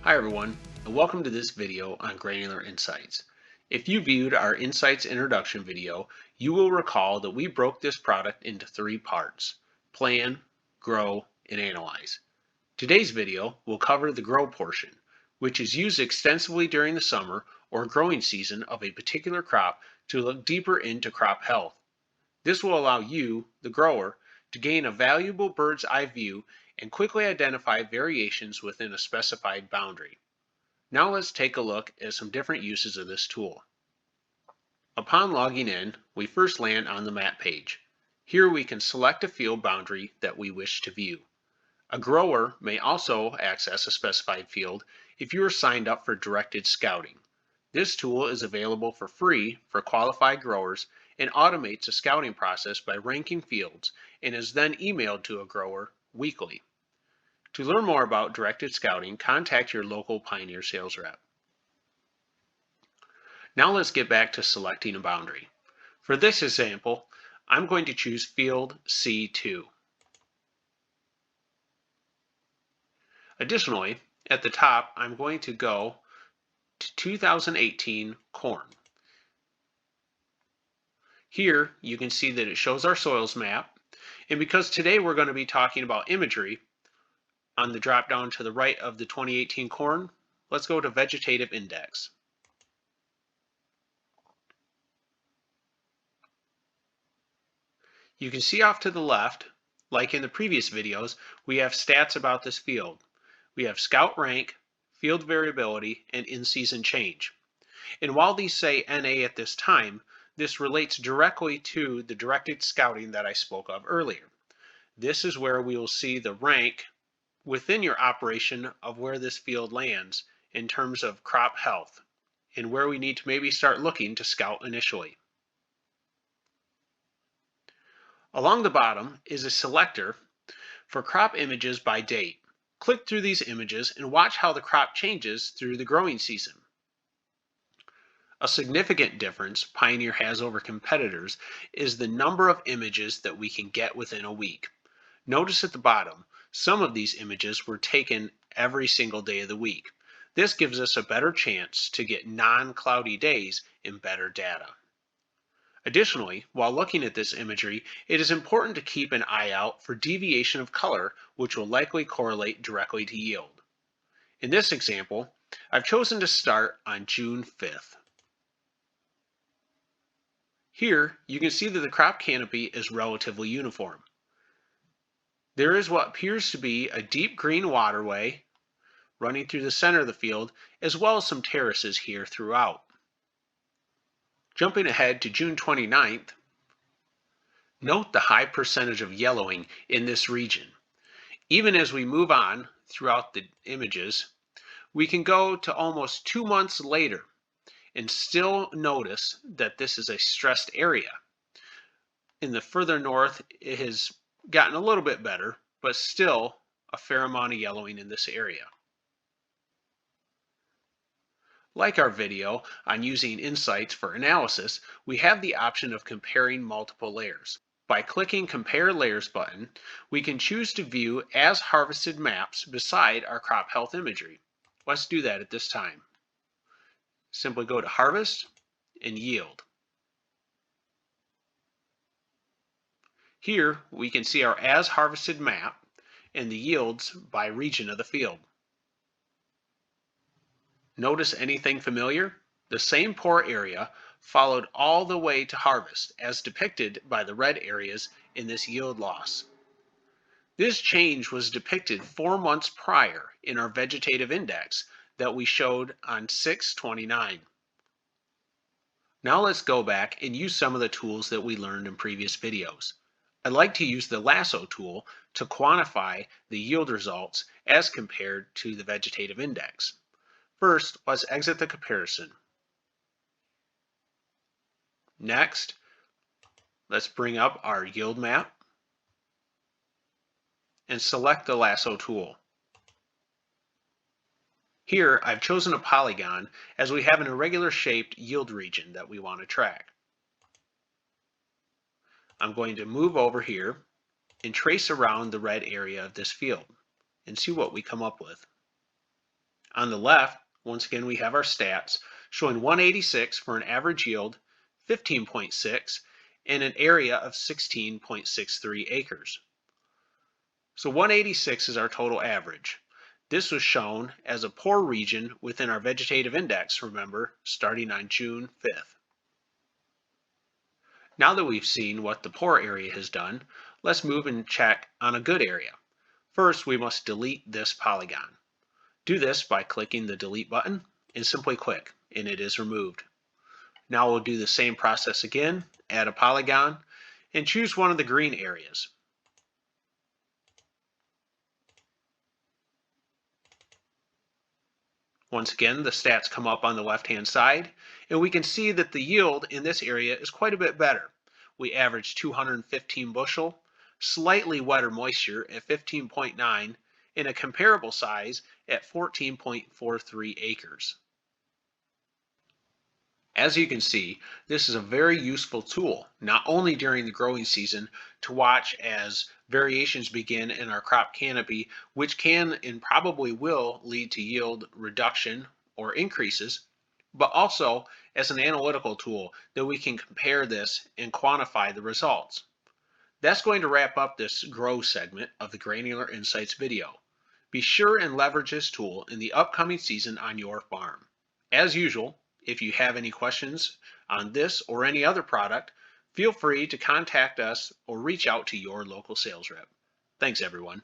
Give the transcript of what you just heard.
Hi everyone, and welcome to this video on Granular Insights. If you viewed our Insights introduction video, you will recall that we broke this product into three parts: plan, grow, and analyze. Today's video will cover the grow portion, which is used extensively during the summer or growing season of a particular crop to look deeper into crop health. This will allow you, the grower, to gain a valuable bird's eye view and quickly identify variations within a specified boundary. Now let's take a look at some different uses of this tool. Upon logging in, we first land on the map page. Here we can select a field boundary that we wish to view. A grower may also access a specified field if you are signed up for directed scouting. This tool is available for free for qualified growers and automates the scouting process by ranking fields and is then emailed to a grower weekly. To learn more about directed scouting, contact your local Pioneer sales rep. Now let's get back to selecting a boundary. For this example, I'm going to choose field C2. Additionally, at the top, I'm going to go to 2018 corn. Here you can see that it shows our soils map, and because today we're going to be talking about imagery, on the drop down to the right of the 2018 corn, let's go to vegetative index. You can see off to the left, like in the previous videos, we have stats about this field. We have scout rank, field variability, and in-season change. And while these say NA at this time, this relates directly to the directed scouting that I spoke of earlier. This is where we will see the rank within your operation of where this field lands in terms of crop health and where we need to maybe start looking to scout initially. Along the bottom is a selector for crop images by date. Click through these images and watch how the crop changes through the growing season. A significant difference Pioneer has over competitors is the number of images that we can get within a week. Notice at the bottom, some of these images were taken every single day of the week. This gives us a better chance to get non-cloudy days and better data. Additionally, while looking at this imagery, it is important to keep an eye out for deviation of color, which will likely correlate directly to yield. In this example, I've chosen to start on June 5th. Here, you can see that the crop canopy is relatively uniform. There is what appears to be a deep green waterway running through the center of the field, as well as some terraces here throughout. Jumping ahead to June 29th, note the high percentage of yellowing in this region. Even as we move on throughout the images, we can go to almost 2 months later and still notice that this is a stressed area. In the further north, it has gotten a little bit better, but still a fair amount of yellowing in this area. Like our video on using insights for analysis, we have the option of comparing multiple layers. By clicking Compare Layers button, we can choose to view as harvested maps beside our crop health imagery. Let's do that at this time. Simply go to Harvest and Yield. Here we can see our as harvested map and the yields by region of the field. Notice anything familiar? The same poor area followed all the way to harvest, as depicted by the red areas in this yield loss. This change was depicted 4 months prior in our vegetative index that we showed on 6/29. Now let's go back and use some of the tools that we learned in previous videos. I'd like to use the Lasso tool to quantify the yield results as compared to the vegetative index. First, let's exit the comparison. Next, let's bring up our yield map and select the Lasso tool. Here, I've chosen a polygon as we have an irregular shaped yield region that we want to track. I'm going to move over here and trace around the red area of this field and see what we come up with. On the left, once again, we have our stats showing 186 for an average yield, 15.6, and an area of 16.63 acres. So 186 is our total average. This was shown as a poor region within our vegetative index, remember, starting on June 5th. Now that we've seen what the poor area has done, let's move and check on a good area. First, we must delete this polygon. Do this by clicking the delete button and simply click, and it is removed. Now we'll do the same process again, add a polygon, and choose one of the green areas. Once again, the stats come up on the left-hand side, and we can see that the yield in this area is quite a bit better. We averaged 215 bushel, slightly wetter moisture at 15.9, and a comparable size at 14.43 acres. As you can see, this is a very useful tool, not only during the growing season to watch as variations begin in our crop canopy, which can and probably will lead to yield reduction or increases, but also as an analytical tool that we can compare this and quantify the results. That's going to wrap up this Grow segment of the Granular Insights video. Be sure and leverage this tool in the upcoming season on your farm. As usual, if you have any questions on this or any other product, feel free to contact us or reach out to your local sales rep. Thanks, everyone.